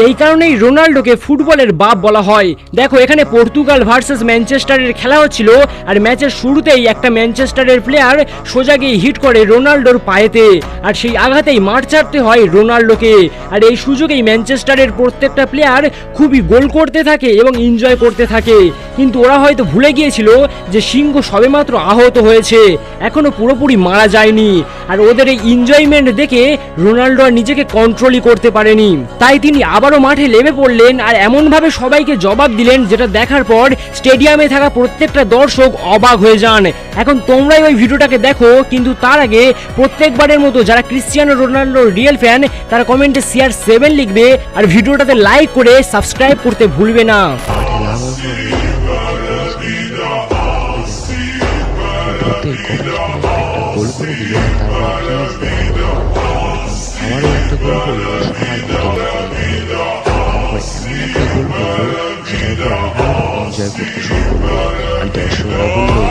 এই কারণেই রোনাল্ডোকে ফুটবলের বাপ বলা হয়। দেখো এখানে পর্তুগাল ভার্সেস ম্যানচেস্টারের খেলা হচ্ছিল, আর ম্যাচের শুরুতেই একটা ম্যানচেস্টারের প্লেয়ার সোজা গিয়ে হিট করে রোনাল্ডোর পায়েতে, আর সেই আঘাতেই মাঠ ছাড়তে হয় রোনাল্ডোকে। আর এই সুযোগেই ম্যানচেস্টারের প্রত্যেকটা প্লেয়ার খুবই গোল করতে থাকে এবং এনজয় করতে থাকে, কিন্তু ওরা হয়তো ভুলে গিয়েছিল যে সিংহ সবেমাত্র আহত হয়েছে, এখনো পুরোপুরি মারা যায়নি। আর ওদের এই এনজয়মেন্ট দেখে রোনাল্ডো আর নিজেকে কন্ট্রোলই করতে পারেনি, তাই তিনি আবারও মাঠে নেমে পড়লেন আর এমনভাবে সবাইকে জবাব দিলেন যেটা দেখার পর স্টেডিয়ামে থাকা প্রত্যেকটা দর্শক অবাক হয়ে যান। এখন তোমরাই ওই ভিডিওটাকে দেখো, কিন্তু তার আগে প্রত্যেকবারের মতো যারা ক্রিশ্চিয়ানো রোনাল্ডোর রিয়েল ফ্যান তারা কমেন্টে CR7 লিখবে, আর ভিডিওটাতে লাইক করে সাবস্ক্রাইব করতে ভুলবে না। গোল করে দিল, আমারও একটা গোল করলো, সবাই একটা গোল করলো, সেটার উপর এনজয় করতে শুরু করলো। আর দর্শকরা বললো